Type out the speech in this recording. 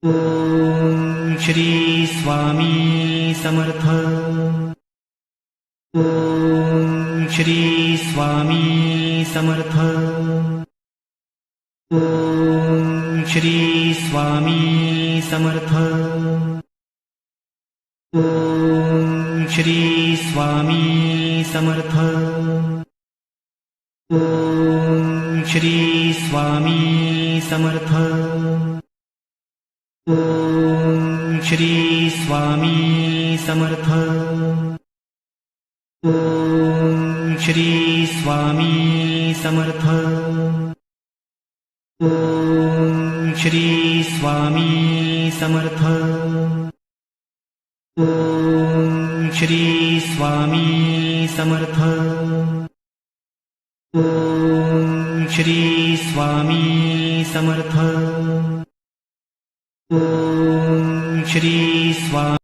Om Shri Swami Samarth. Om Shri Swami Samarth. Om Shri Swami Samarth. Om Shri Swami Samarth. Om Shri Swami Samarth. Om Shri Swami Samarth. Om Shri Swami Samarth. Om Shri Swami Samarth. Om Shri Swami Samarth. Om Shri Swami Samarth. Om Shri Swami